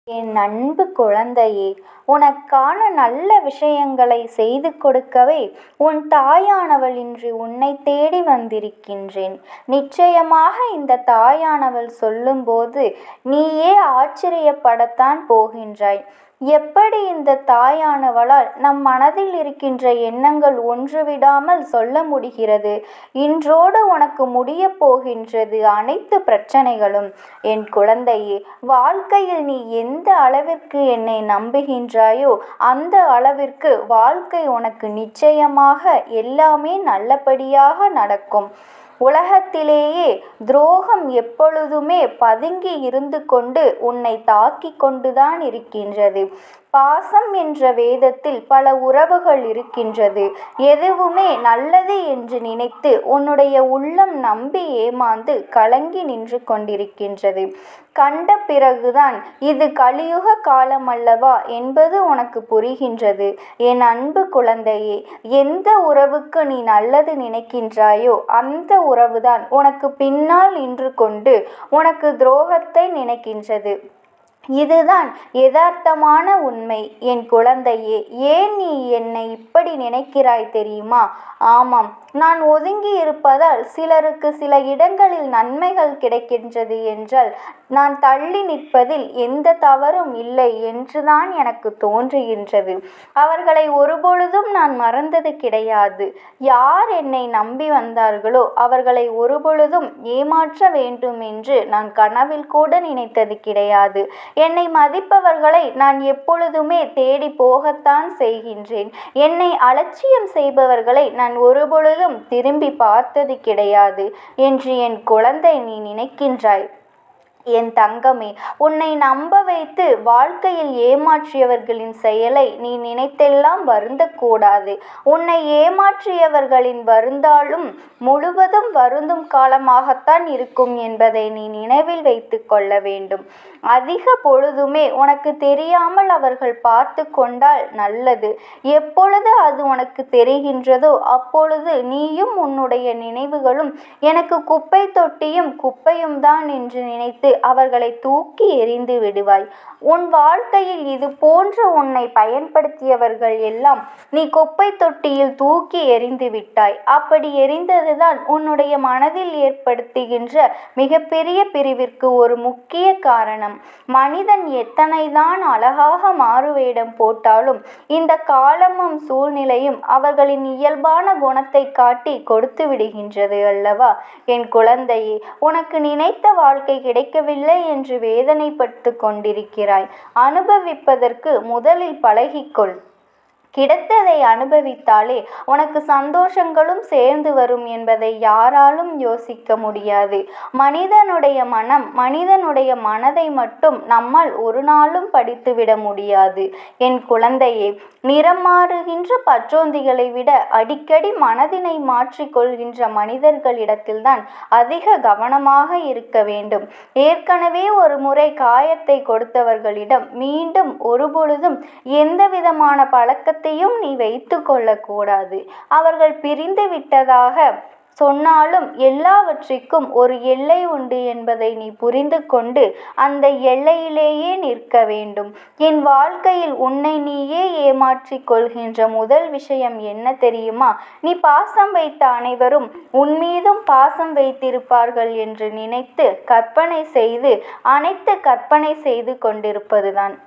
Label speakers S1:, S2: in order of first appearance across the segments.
S1: என் அன்பு குழந்தையே, உனக்கான நல்ல விஷயங்களை செய்து கொடுக்கவே உன் தாயானவள் இன்று உன்னை தேடி வந்திருக்கின்றேன். நிச்சயமாக இந்த தாயானவள் சொல்லும்போது நீயே ஆச்சரியப்படத்தான் போகின்றாய். எப்படி இந்த தாயானவளால் நம் மனதில் இருக்கின்ற எண்ணங்கள் ஒன்றுவிடாமல் சொல்ல முடிகிறது? இன்றோடு உனக்கு முடியப் போகின்றது அனைத்து பிரச்சனைகளும். என் குழந்தையே, வாழ்க்கையில் நீ எந்த அளவிற்கு என்னை நம்புகின்றாயோ அந்த அளவிற்கு வாழ்க்கை உனக்கு நிச்சயமாக எல்லாமே நல்லபடியாக நடக்கும். உலகத்திலேயே துரோகம் எப்பொழுதுமே பதுங்கி இருந்து கொண்டு உன்னை தாக்கி கொண்டுதான் இருக்கின்றது. பாசம் என்ற வேதத்தில் பல உறவுகள் இருக்கின்றது. எதுவுமே நல்லது என்று நினைத்து உன்னுடைய உள்ளம் நம்பி ஏமாந்து கலங்கி நின்று கொண்டிருக்கின்றது. கண்ட பிறகுதான் இது கலியுக காலம் அல்லவா என்பது உனக்கு புரிகின்றது. என் அன்பு குழந்தையே, எந்த உறவுக்கு நீ நல்லது நினைக்கின்றாயோ அந்த உறவுதான் உனக்கு பின்னால் நின்று கொண்டு உனக்கு துரோகத்தை நினைக்கின்றது. இதுதான் யதார்த்தமான உண்மை. என் குழந்தையே, ஏன் நீ என்னை இப்படி நினைக்கிறாய் தெரியுமா? ஆமாம், நான் ஒதுங்கி இருப்பதால் சிலருக்கு சில இடங்களில் நன்மைகள் கிடைக்கின்றது என்றால் நான் தள்ளி நிற்பதில் எந்த தவறும் இல்லை என்றுதான் எனக்கு தோன்றுகின்றது. அவர்களை ஒருபொழுதும் நான் மறந்தது கிடையாது. யார் என்னை நம்பி வந்தார்களோ அவர்களை ஒருபொழுதும் ஏமாற்ற வேண்டும் என்று நான் கனவில் கூட நினைத்தது கிடையாது. என்னை மதிப்பவர்களை நான் எப்பொழுதுமே தேடி போகத்தான் செய்கின்றேன். என்னை அலட்சியம் செய்பவர்களை நான் ஒருபொழுதும் திரும்பி பார்த்தது கிடையாது என்று என் குழந்தை நீ நினைக்கின்றாய். என் தங்கமே, உன்னை நம்ப வைத்து வாழ்க்கையில் ஏமாற்றியவர்களின் செயலை நீ நினைத்தெல்லாம் வருந்தக்கூடாது. உன்னை ஏமாற்றியவர்களின் வருந்தாலும் முழுவதும் வருந்தும் காலமாகத்தான் இருக்கும் என்பதை நீ நினைவில் வைத்து கொள்ள வேண்டும். அதிக பொழுதுமே உனக்கு தெரியாமல் அவர்கள் பார்த்து கொண்டால் நல்லது. எப்பொழுது அது உனக்கு தெரிகின்றதோ அப்பொழுது நீயும் உன்னுடைய நினைவுகளும் எனக்கு குப்பை தொட்டியும் குப்பையும் தான் என்று நினைத்து அவர்களை தூக்கி எறிந்து விடுவாய். உன் வாழ்க்கையில் இது போன்ற உன்னை பயன்படுத்தியவர்கள் எல்லாம் நீ குப்பை தொட்டியில் தூக்கி எறிந்து விட்டாய். அப்படி எறிந்ததுதான் உன்னுடைய மனதில் ஏற்படுத்துகின்ற மிகப்பெரிய பிரிவிற்கு ஒரு முக்கிய காரணம். மனிதன் எத்தனைதான் அழகாக மாறுவேடம் போட்டாலும் இந்த காலமும் சூழ்நிலையும் அவர்களின் இயல்பான குணத்தை காட்டி கொடுத்து விடுகின்றது அல்லவா? என் குழந்தையே, உனக்கு நினைத்த வாழ்க்கை கிடைக்கவில்லை என்று வேதனைப்பட்டு கொண்டிருக்கிறாய். அனுபவிப்பதற்கு முதலில் பழகிக்கொள். கிடைத்ததை அனுபவித்தாலே உனக்கு சந்தோஷங்களும் சேர்ந்து வரும் என்பதை யாராலும் யோசிக்க முடியாது. மனிதனுடைய மனம், மனிதனுடைய மனதை மட்டும் நம்மால் ஒரு நாளும் படித்துவிட முடியாது. என் குழந்தையே, நிறம் மாறுகின்ற பச்சோந்திகளை விட அடிக்கடி மனதினை மாற்றிக்கொள்கின்ற மனிதர்களிடத்தில்தான் அதிக கவனமாக இருக்க வேண்டும். ஏற்கனவே ஒரு முறை காயத்தை கொடுத்தவர்களிடம் மீண்டும் ஒருபொழுதும் எந்த விதமான பழக்கத்தை நீ வைத்து கொள்ளக்கூடாது. அவர்கள் பிரிந்து விட்டதாக சொன்னாலும் எல்லாவற்றிற்கும் ஒரு எல்லை உண்டு என்பதை நீ புரிந்து கொண்டு அந்த எல்லையிலேயே நிற்க வேண்டும். என் வாழ்க்கையில் உன்னை நீயே ஏமாற்றிக் கொள்கின்ற முதல் விஷயம் என்ன தெரியுமா? நீ பாசம் வைத்த அனைவரும் உன் மீதும் பாசம் வைத்திருப்பார்கள் என்று நினைத்து கற்பனை செய்து கற்பனை செய்து கொண்டிருப்பதுதான்.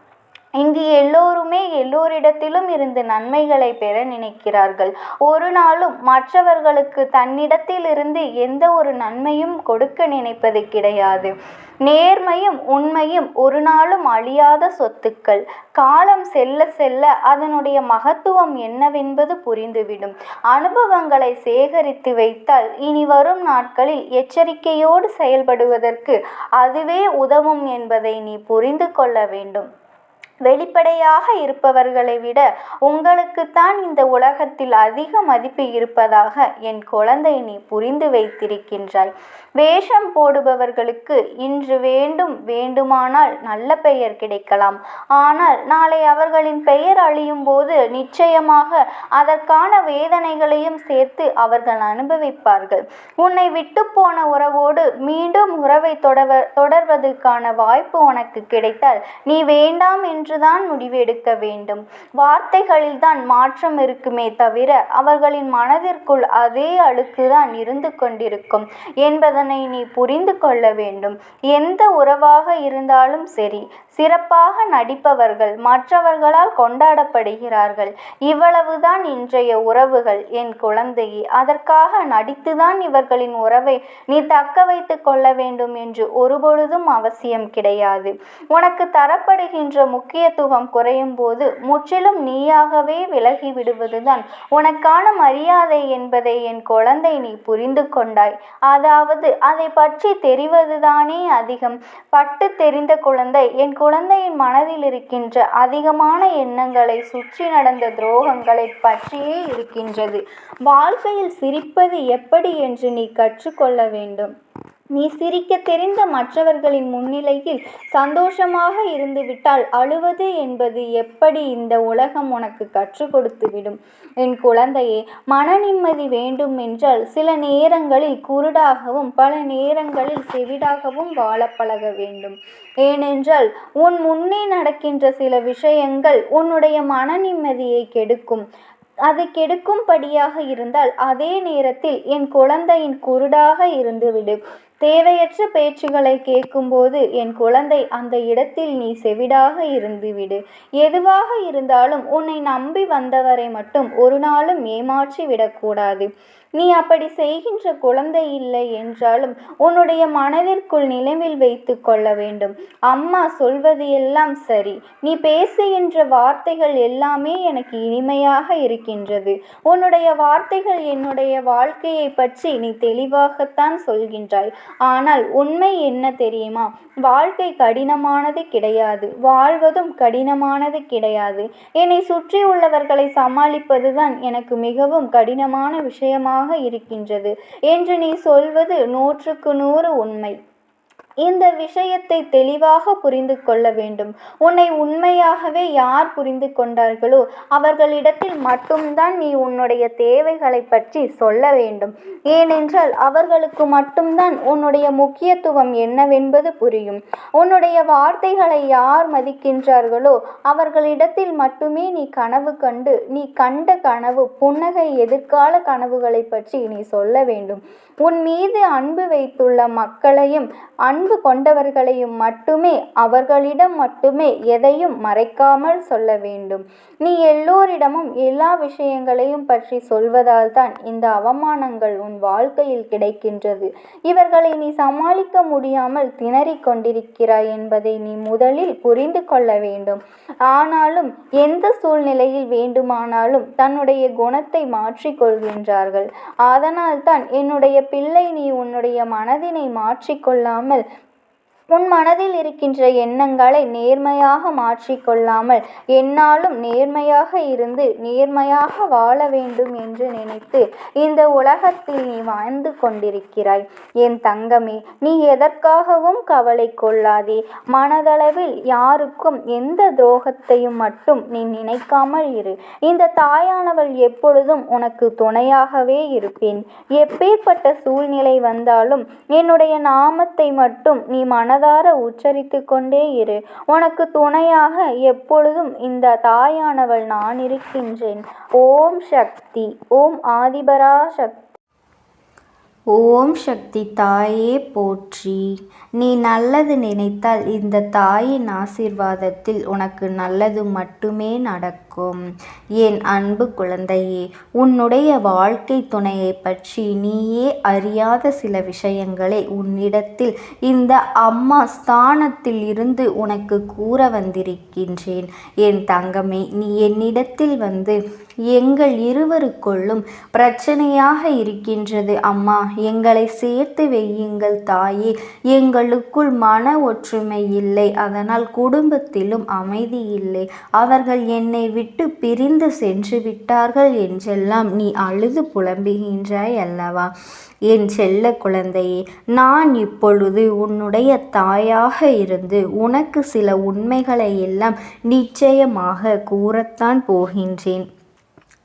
S1: இங்கு எல்லோருமே எல்லோரிடத்திலும் இருந்து நன்மைகளை பெற நினைக்கிறார்கள். ஒரு நாளும் மற்றவர்களுக்கு தன்னிடத்தில் இருந்து எந்த ஒரு நன்மையும் கொடுக்க நினைப்பது கிடையாது. நேர்மையும் உண்மையும் ஒரு நாளும் அழியாத சொத்துக்கள். காலம் செல்ல செல்ல அதனுடைய மகத்துவம் என்னவென்பது புரிந்துவிடும். அனுபவங்களை சேகரித்து வைத்தால் இனி வரும் நாட்களில் எச்சரிக்கையோடு செயல்படுவதற்கு அதுவே உதவும் என்பதை நீ புரிந்து கொள்ள வேண்டும். வெளிப்படையாக இருப்பவர்களை விட உங்களுக்குத்தான் இந்த உலகத்தில் அதிக மதிப்பு இருப்பதாக என் குழந்தை நீ புரிந்து வைத்திருக்கின்றாய். வேஷம் போடுபவர்களுக்கு இன்று வேண்டுமானால் நல்ல பெயர் கிடைக்கலாம். ஆனால் நாளை அவர்களின் பெயர் அழியும் போது நிச்சயமாக அதற்கான வேதனைகளையும் சேர்த்து அவர்கள் அனுபவிப்பார்கள். உன்னை விட்டு போன உறவோடு மீண்டும் உறவை தொடர்வதற்கான வாய்ப்பு உனக்கு கிடைத்தால் நீ வேண்டாம் என்றுதான் முடிவு எடுக்க வேண்டும். வார்த்தைகளில் தான் மாற்றம் இருக்குமே தவிர அவர்களின் மனதிற்குள் அதே அழுக்குதான் இருந்து கொண்டிருக்கும் என்பதனை நீ புரிந்து கொள்ள வேண்டும். எந்த உறவாக இருந்தாலும் சரி, சிறப்பாக நடிப்பவர்கள் மற்றவர்களால் கொண்டாடப்படுகிறார்கள். இவ்வளவுதான் இன்றைய உறவுகள் என் குழந்தையே. அதற்காக நடித்துதான் இவர்களின் உறவை நீ தக்க வைத்து கொள்ள வேண்டும் என்று ஒருபொழுதும் அவசியம் கிடையாது. உனக்கு தரப்படுகின்ற முக்கியத்துவம் குறையும் போது முற்றிலும் நீயாகவே விலகி விடுவதுதான் உனக்கான மரியாதை என்பதை என் குழந்தை நீ புரிந்து கொண்டாய். அதாவது அதை பற்றி தெரிவதுதானே அதிகம். பட்டு தெரிந்த குழந்தை என் குழந்தையின் மனதில் இருக்கின்ற அதிகமான எண்ணங்களை சுற்றி நடந்த துரோகங்களை பற்றியே இருக்கின்றது. வாழ்க்கையில் சிரிப்பது எப்படி என்று நீ கற்றுக்கொள்ள வேண்டும். நீ சிரிக்க தெரிந்த மற்றவர்களின் முன்னிலையில் சந்தோஷமாக இருந்துவிட்டால் அழுவது என்பது எப்படி இந்த உலகம் உனக்கு கற்றுக் கொடுத்துவிடும். என் குழந்தையே, மன நிம்மதி வேண்டும் என்றால் சில நேரங்களில் குருடாகவும் பல நேரங்களில் செவிடாகவும் வாழ பழக வேண்டும். ஏனென்றால் உன் முன்னே நடக்கின்ற சில விஷயங்கள் உன்னுடைய மன நிம்மதியை கெடுக்கும். அது கெடுக்கும்படியாக இருந்தால் அதே நேரத்தில் என் குழந்தையின் குருடாக இருந்துவிடு. தேவையற்ற பேச்சுகளை கேட்கும்போது என் குழந்தை அந்த இடத்தில் நீ செவிடாக இருந்துவிடு. எதுவாக இருந்தாலும் உன்னை நம்பி வந்தவரை மட்டும் ஒரு நாளும் ஏமாற்றி விடக்கூடாது. நீ அப்படி செய்கின்ற குழந்தை இல்லை என்றாலும் உன்னுடைய மனதிற்குள் நினைவில் வைத்து கொள்ள வேண்டும். அம்மா சொல்வது எல்லாம் சரி. நீ பேசுகின்ற வார்த்தைகள் எல்லாமே எனக்கு இனிமையாக இருக்கின்றது. உன்னுடைய வார்த்தைகள் என்னுடைய வாழ்க்கையை பற்றி நீ தெளிவாகத்தான் சொல்கின்றாய். ஆனால் உண்மை என்ன தெரியுமா? வாழ்க்கை கடினமானது கிடையாது. வாழ்வதும் கடினமானது கிடையாது. என்னை சுற்றி உள்ளவர்களை சமாளிப்பதுதான் எனக்கு மிகவும் கடினமான விஷயமாக இருக்கின்றது என்று நீ சொல்வது 100க்கு 100 உண்மை. இந்த விஷயத்தை தெளிவாக புரிந்து கொள்ள வேண்டும். உன்னை உண்மையாகவே யார் புரிந்து கொண்டார்களோ அவர்களிடத்தில் மட்டும்தான் நீ உன்னுடைய தேவைகளை பற்றி சொல்ல வேண்டும். ஏனென்றால் அவர்களுக்கு மட்டும்தான் உன்னுடைய முக்கியத்துவம் என்னவென்பது புரியும். உன்னுடைய வார்த்தைகளை யார் மதிக்கின்றார்களோ அவர்களிடத்தில் மட்டுமே நீ கனவு கண்டு நீ கண்ட கனவு புன்னகை எதிர்கால கனவுகளை பற்றி நீ சொல்ல வேண்டும். உன் மீது அன்பு வைத்துள்ள மக்களையும் அன்பு கொண்டவர்களையும் மட்டுமே அவர்களிடம் மட்டுமே எதையும் மறைக்காமல் சொல்ல வேண்டும். நீ எல்லோரிடமும் எல்லா விஷயங்களையும் பற்றி சொல்வதால் தான் இந்த அவமானங்கள் உன் வாழ்க்கையில் கிடைக்கின்றது. இவர்களை நீ சமாளிக்க முடியாமல் திணறிக் கொண்டிருக்கிறாய் என்பதை நீ முதலில் புரிந்து கொள்ள வேண்டும். ஆனாலும் எந்த சூழ்நிலையில் வேண்டுமானாலும் தன்னுடைய குணத்தை மாற்றிக்கொள்கின்றார்கள். அதனால் தான் என்னுடைய பிள்ளை, நீ உன்னுடைய மனதினை மாற்றிக்கொள்ளாமல் உன் மனதில் இருக்கின்ற எண்ணங்களை நேர்மையாக மாற்றிக்கொள்ளாமல் என்னாலும் நேர்மையாக இருந்து நேர்மையாக வாழ வேண்டும் என்று நினைத்து இந்த உலகத்தில் நீ வாழ்ந்து கொண்டிருக்கிறாய். என் தங்கமே, நீ எதற்காகவும் கவலை கொள்ளாதே. மனதளவில் யாருக்கும் எந்த துரோகத்தையும் மட்டும் நீ நினைக்காமல் இரு. இந்த தாயானவள் எப்பொழுதும் உனக்கு துணையாகவே இருப்பேன். எப்பேற்பட்ட சூழ்நிலை வந்தாலும் என்னுடைய நாமத்தை மட்டும் நீ மனதார உச்சரித்து கொண்டே இரு. உனக்கு துணையாக எப்பொழுதும் இந்த தாயானவள் நான் இருக்கின்றேன். ஓம் சக்தி. ஓம் ஆதிபரா சக்தி. ஓம் சக்தி தாயே போற்றி. நீ நல்லது நினைத்தால் இந்த தாயின் ஆசீர்வாதத்தில் உனக்கு நல்லது மட்டுமே நடக்கும். என் அன்பு குழந்தையே, உன்னுடைய வாழ்க்கை துணையை பற்றி நீயே அறியாத சில விஷயங்களை உன்னிடத்தில் இந்த அம்மா ஸ்தானத்தில் இருந்து உனக்கு கூற வந்திருக்கின்றேன். என் தங்கமே, நீ என்னிடத்தில் வந்து எங்கள் இருவருக்குள்ளும் பிரச்சனையாக இருக்கின்றது அம்மா எங்களை சேர்த்து வையுங்கள் தாயே. எங்களுக்குள் மன ஒற்றுமை இல்லை, அதனால் குடும்பத்திலும் அமைதி இல்லை. அவர்கள் என்னை விட்டு பிரிந்து சென்று விட்டார்கள் என்றெல்லாம் நீ அழுது புலம்புகின்றாய் அல்லவா? என் செல்ல குழந்தையே, நான் இப்பொழுது உன்னுடைய தாயாக இருந்து உனக்கு சில உண்மைகளை எல்லாம் நிச்சயமாக கூறத்தான் போகின்றேன்.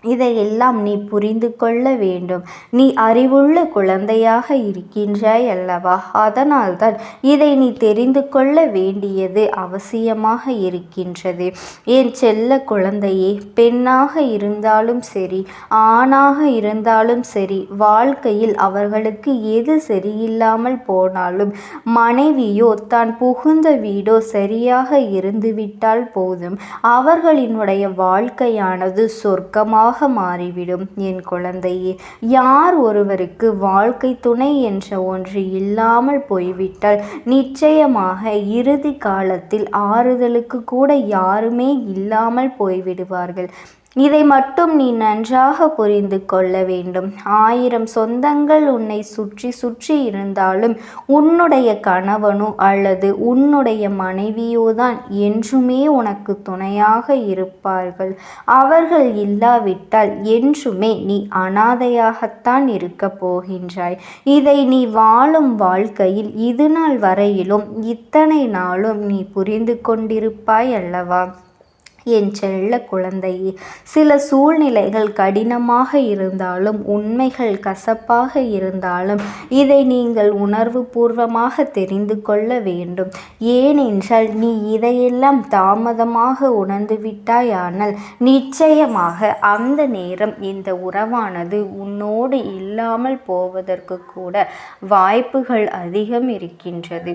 S1: இதையெல்லாம் நீ புரிந்து கொள்ள வேண்டும். நீ அறிவுள்ள குழந்தையாக இருக்கின்றாய் அல்லவா? அதனால்தான் இதை நீ தெரிந்து கொள்ள வேண்டியது அவசியமாக இருக்கின்றது. என் செல்ல குழந்தையே, பெண்ணாக இருந்தாலும் சரி, ஆணாக இருந்தாலும் சரி, வாழ்க்கையில் அவர்களுக்கு எது சரியில்லாமல் போனாலும் மனைவியோ தான் புகுந்த வீடோ சரியாக இருந்துவிட்டால் போதும், அவர்களினுடைய வாழ்க்கையானது சொர்க்கமாக மாறிவிடும். என் குழந்தையே, யார் ஒருவருக்கு வாழ்க்கை துணை என்ற ஒன்று இல்லாமல் போய்விட்டால் நிச்சயமாக இறுதி காலத்தில் ஆறுதலுக்கு கூட யாருமே இல்லாமல் போய்விடுவார்கள். இதை மட்டும் நீ நன்றாக புரிந்து கொள்ள வேண்டும். 1000 சொந்தங்கள் உன்னை சுற்றி சுற்றி இருந்தாலும் உன்னுடைய கணவனோ அல்லது உன்னுடைய மனைவியோதான் என்றுமே உனக்கு துணையாக இருப்பார்கள். அவர்கள் இல்லாவிட்டால் என்றுமே நீ அனாதையாகத்தான் இருக்க போகின்றாய். இதை நீ வாழும் வாழ்க்கையில் இதுநாள் வரையிலும் இத்தனை நாளும் நீ புரிந்து கொண்டிருப்பாய் அல்லவா? என் செல்ல குழந்தையே, சில சூழ்நிலைகள் கடினமாக இருந்தாலும், உண்மைகள் கசப்பாக இருந்தாலும் இதை நீங்கள் உணர்வு பூர்வமாக தெரிந்து கொள்ள வேண்டும். ஏனென்றால் நீ இதையெல்லாம் தாமதமாக உணர்ந்து விட்டாயானால் நிச்சயமாக அந்த நேரம் இந்த உறவானது உன்னோடு இல்லாமல் போவதற்கு கூட வாய்ப்புகள் அதிகம் இருக்கின்றது.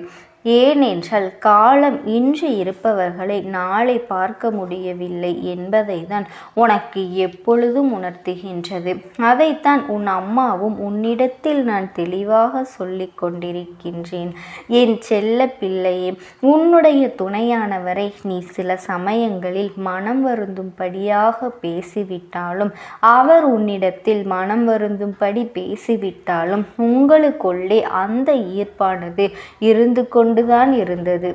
S1: ஏனென்றால் காலம் இன்று இருப்பவர்களை நாளை பார்க்க முடியவில்லை என்பதை தான் உனக்கு எப்பொழுதும் உணர்த்துகின்றது. அதைத்தான் உன் அம்மாவும் உன்னிடத்தில் நான் தெளிவாக சொல்லிக் கொண்டிருக்கின்றேன். என் செல்ல பிள்ளையே, உன்னுடைய துணையானவரை நீ சில சமயங்களில் மனம் வருந்தும்படியாக பேசிவிட்டாலும், அவர் உன்னிடத்தில் மனம் வருந்தும்படி பேசிவிட்டாலும் உங்களுக்குள்ளே அந்த ஈர்ப்பானது இருந்து கொண்டுதான் இருந்தது.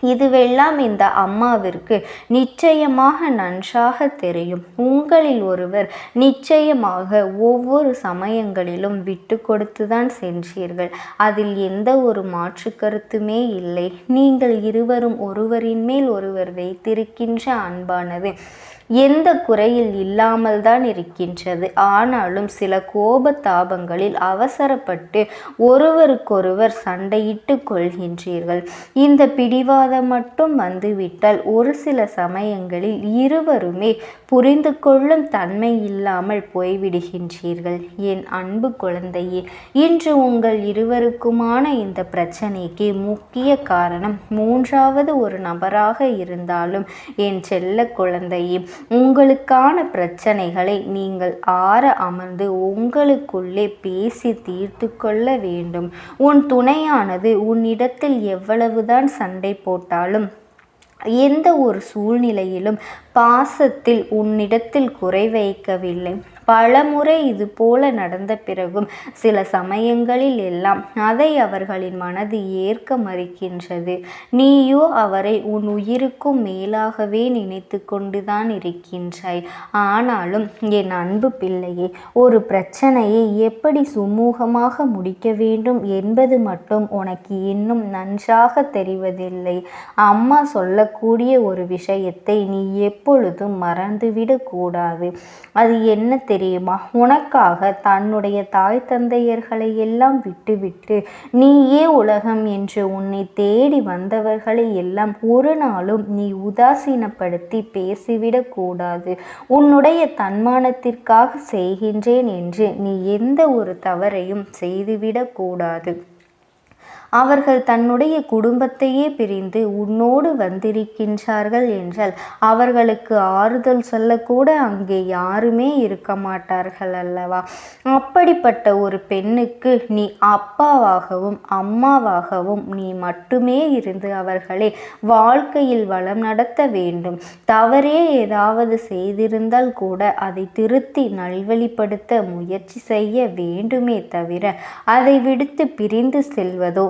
S1: இதுவெல்லாம் இந்த அம்மாவிற்கு நிச்சயமாக நன்றாக தெரியும். உங்களில் ஒருவர் நிச்சயமாக ஒவ்வொரு சமயங்களிலும் விட்டு கொடுத்துதான் சென்றீர்கள். அதில் எந்த ஒரு மாற்று கருத்துமே இல்லை. நீங்கள் இருவரும் ஒருவரின் மேல் ஒருவர் வைத்திருக்கின்ற அன்பானது எந்த குறையில் இல்லாமல் தான் இருக்கின்றது. ஆனாலும் சில கோபதாபங்களில் அவசரப்பட்டு ஒருவருக்கொருவர் சண்டையிட்டு கொள்கின்றீர்கள். இந்த பிடிவாதம் மட்டும் வந்துவிட்டால் ஒரு சில சமயங்களில் இருவருமே புரிந்து கொள்ளும் தன்மை இல்லாமல் போய்விடுகின்றீர்கள். என் அன்பு குழந்தையே, இன்று உங்கள் இருவருக்குமான இந்த பிரச்சனைக்கு முக்கிய காரணம் மூன்றாவது ஒரு நபராக இருந்தாலும் என் செல்ல குழந்தையே, உங்களுக்கான பிரச்சனைகளை நீங்கள் ஆற அமர்ந்து உங்களுக்குள்ளே பேசி தீர்த்து கொள்ள வேண்டும். உன் துணையானது உன்னிடத்தில் எவ்வளவுதான் சண்டை போட்டாலும், எந்த ஒரு சூழ்நிலையிலும் பாசத்தில் உன்னிடத்தில் குறை வைக்கவில்லை. பலமுறை இது போல நடந்த பிறகும் சில சமயங்களில் எல்லாம் அதை அவர்களின் மனது ஏற்க மறுக்கின்றது. நீயோ அவரை உன் உயிருக்கும் மேலாகவே நினைத்து கொண்டுதான் இருக்கின்றாய். ஆனாலும் என் அன்பு பிள்ளையே, ஒரு பிரச்சனையை எப்படி சுமூகமாக முடிக்க வேண்டும் என்பது மட்டும் உனக்கு இன்னும் நன்றாக தெரிவதில்லை. அம்மா சொல்லக்கூடிய ஒரு விஷயத்தை நீ எப்பொழுதும் மறந்துவிடக் கூடாது. அது என்ன தெரியுமா? உனக்காக தன்னுடைய தாய் தந்தையர்களை எல்லாம் விட்டுவிட்டு நீயே உலகம் என்று உன்னை தேடி வந்தவர்களை எல்லாம் ஒரு நாளும் நீ உதாசீனப்படுத்தி பேசிவிடக் கூடாது. உன்னுடைய தன்மானத்திற்காக செய்கின்றேன் என்று நீ எந்த ஒரு தவறையும் செய்துவிடக் கூடாது. அவர்கள் தன்னுடைய குடும்பத்தையே பிரிந்து உன்னோடு வந்திருக்கின்றார்கள் என்றால் அவர்களுக்கு ஆறுதல் சொல்லக்கூட அங்கே யாருமே இருக்க மாட்டார்கள் அல்லவா? அப்படிப்பட்ட ஒரு பெண்ணுக்கு நீ அப்பாவாகவும் அம்மாவாகவும் நீ மட்டுமே இருந்து அவர்களை வாழ்க்கையில் வளம் நடத்த வேண்டும். தவறே ஏதாவது செய்திருந்தால் கூட அதை திருத்தி நல்வழிப்படுத்த முயற்சி செய்ய வேண்டுமே தவிர அதை விடுத்து பிரிந்து செல்வதோ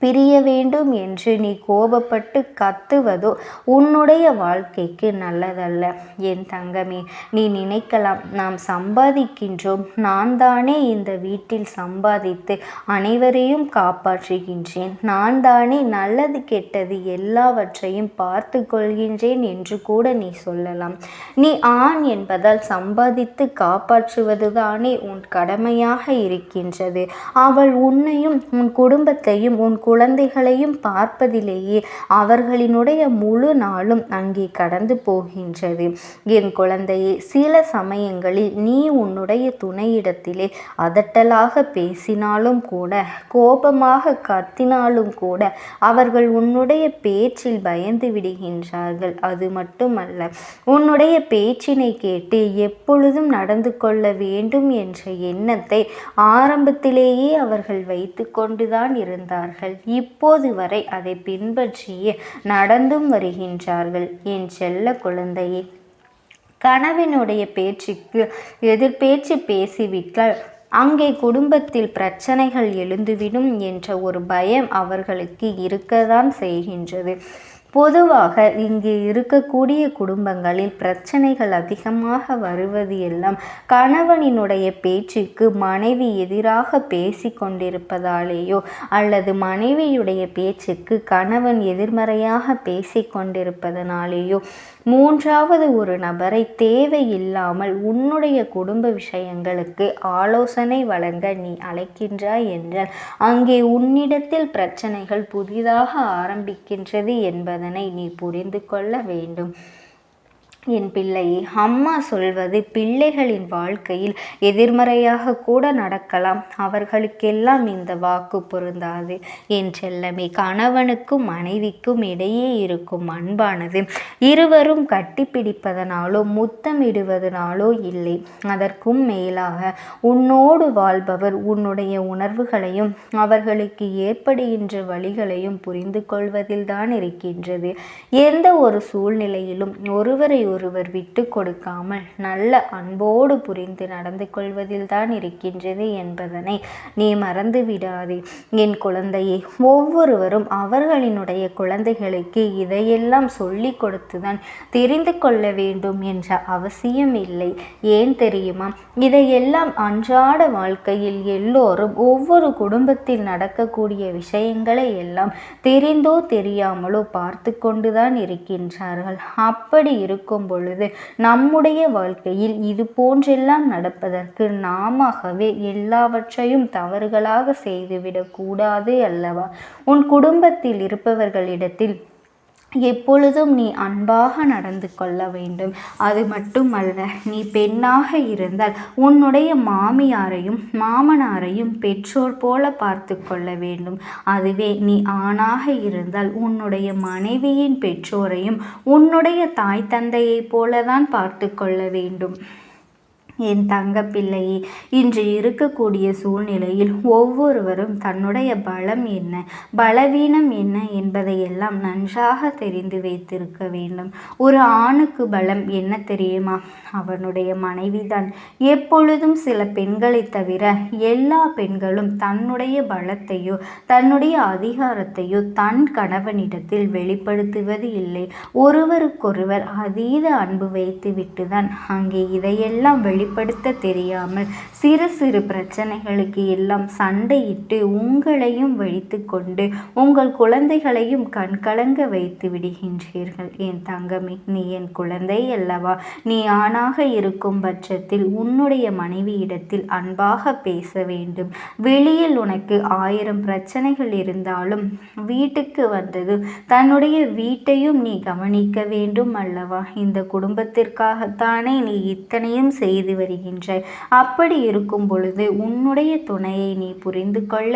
S1: பிரிய வேண்டும் என்று நீ கோபப்பட்டு கத்துவதோ உன்னுடைய வாழ்க்கைக்கு நல்லதல்ல. என் தங்கமே, நீ நினைக்கலாம், நாம் சம்பாதிக்கின்றோம், நான் தானே இந்த வீட்டில் சம்பாதித்து அனைவரையும் காப்பாற்றுகின்றேன், நான் தானே நல்லது கெட்டது எல்லாவற்றையும் பார்த்து கொள்கின்றேன் என்று கூட நீ சொல்லலாம். நீ ஆண் என்பதால் சம்பாதித்து காப்பாற்றுவது தானே உன் கடமையாக இருக்கின்றது. அவள் உன்னையும் உன் குடும்பத்தையும் உன் குழந்தைகளையும் பார்ப்பதிலேயே அவர்களினுடைய முழு நாளும் அங்கே கடந்து போகின்றது. என் குழந்தையே, சில சமயங்களில் நீ உன்னுடைய துணையிடத்திலே அதட்டலாக பேசினாலும் கூட, கோபமாக கத்தினாலும் கூட அவர்கள் உன்னுடைய பேச்சில் பயந்து விடுகின்றார்கள். அது மட்டுமல்ல, உன்னுடைய பேச்சினை கேட்டு எப்பொழுதும் நடந்து கொள்ள வேண்டும் என்ற எண்ணத்தை ஆரம்பத்திலேயே அவர்கள் வைத்து கொண்டுதான் இருந்தார்கள். இப்போது வரை அதை பின்பற்றியே நடந்தும் வருகின்றார்கள். என் செல்ல குழந்தையே, கணவனுடைய பேச்சுக்கு எதிர்பேச்சு பேசிவிட்டால் அங்கே குடும்பத்தில் பிரச்சனைகள் எழுந்துவிடும் என்ற ஒரு பயம் அவர்களுக்கு இருக்கத்தான் செய்கின்றது. பொதுவாக இங்கே இருக்கக்கூடிய குடும்பங்களில் பிரச்சனைகள் அதிகமாக வருவது எல்லாம் கணவனினுடைய பேச்சுக்கு மனைவி எதிராக பேசி கொண்டிருப்பதாலேயோ அல்லது மனைவியுடைய பேச்சுக்கு கணவன் எதிர்மறையாக பேசி கொண்டிருப்பதனாலேயோ மூன்றாவது ஒரு நபரை தேவையில்லாமல் உன்னுடைய குடும்ப விஷயங்களுக்கு ஆலோசனை வழங்க நீ அழைக்கின்றாய் என்றால் அங்கே உன்னிடத்தில் பிரச்சனைகள் புதிதாக ஆரம்பிக்கின்றது என்பதனை நீ புரிந்து கொள்ள வேண்டும். என் பிள்ளையே, அம்மா சொல்வது பிள்ளைகளின் வாழ்க்கையில் எதிர்மறையாக கூட நடக்கலாம். அவர்களுக்கெல்லாம் இந்த வாக்கு பொருந்தாது. என் செல்லமே, கணவனுக்கும் மனைவிக்கும் இடையே இருக்கும் அன்பானது இருவரும் கட்டிப்பிடிப்பதனாலோ முத்தமிடுவதனாலோ இல்லை. அதற்கும் மேலாக உன்னோடு வாழ்பவர் உன்னுடைய உணர்வுகளையும் அவர்களுக்கு ஏற்படுகின்ற வழிகளையும் புரிந்து கொள்வதில்தான் இருக்கின்றது. எந்த ஒரு சூழ்நிலையிலும் ஒருவரை ஒருவர் விட்டு கொடுக்காமல் நல்ல அன்போடு புரிந்து நடந்து கொள்வதில் தான் இருக்கின்றது என்பதனை நீ மறந்து விடாதே. என் குழந்தையே, ஒவ்வொருவரும் அவர்களினுடைய குழந்தைகளுக்கு இதையெல்லாம் சொல்லி கொடுத்துதான் தெரிந்து கொள்ள வேண்டும் என்ற அவசியம் இல்லை. ஏன் தெரியுமா? இதையெல்லாம் அன்றாட வாழ்க்கையில் எல்லோரும் ஒவ்வொரு குடும்பத்தில் நடக்கக்கூடிய விஷயங்களை எல்லாம் தெரிந்தோ தெரியாமலோ பார்த்து கொண்டுதான் இருக்கின்றார்கள். அப்படி இருக்கும் பொழுது நம்முடைய வாழ்க்கையில் இது போன்றெல்லாம் நடப்பதற்கு நாமவே எல்லாவற்றையும் தவறுகளாக செய்துவிடக் கூடாது அல்லவா? உன் குடும்பத்தில் இருப்பவர்களிடத்தில் எப்பொழுதும் நீ அன்பாக நடந்து கொள்ள வேண்டும். அது மட்டுமல்ல, நீ பெண்ணாக இருந்தால் உன்னுடைய மாமியாரையும் மாமனாரையும் பெற்றோர் போல பார்த்து கொள்ள வேண்டும். அதுவே நீ ஆணாக இருந்தால் உன்னுடைய மனைவியின் பெற்றோரையும் உன்னுடைய தாய் தந்தையை போலதான் பார்த்து கொள்ள வேண்டும். என் தங்க பிள்ளையே, இன்று இருக்கக்கூடிய சூழ்நிலையில் ஒவ்வொருவரும் தன்னுடைய பலம் என்ன பலவீனம் என்ன என்பதையெல்லாம் நன்றாக தெரிந்து வைத்திருக்க வேண்டும். ஒரு ஆணுக்கு பலம் என்ன தெரியுமா? அவனுடைய மனைவிதான். எப்பொழுதும் சில பெண்களை தவிர எல்லா பெண்களும் தன்னுடைய பலத்தையோ தன்னுடைய அதிகாரத்தையோ தன் கணவனிடத்தில் வெளிப்படுத்துவது இல்லை. ஒருவருக்கொருவர் அதீத அன்பு வைத்து விட்டுதான் அங்கே இதையெல்லாம் வெளிப்படுத்த தெரியாமல் சிறு சிறு பிரச்சனைகளுக்கு எல்லாம் சண்டையிட்டு உங்களையும் வைத்து கொண்டு உங்கள் குழந்தைகளையும் கண்கலங்க வைத்து விடுகின்றீர்கள். என் தங்கமே, நீ என் குழந்தை அல்லவா? நீ ஆணாக இருக்கும் பட்சத்தில் உன்னுடைய மனைவியிடத்தில் அன்பாக பேச வேண்டும். வெளியில் உனக்கு 1000 பிரச்சனைகள் இருந்தாலும் வீட்டுக்கு வந்தது தன்னுடைய வீட்டையும் நீ கவனிக்க வேண்டும் அல்லவா? இந்த குடும்பத்திற்காகத்தானே நீ இத்தனையும் செய்து வருகின்றாய். அப்படி இருக்கும் பொழுது உன்னுடைய துணையை நீ புரிந்து கொள்ள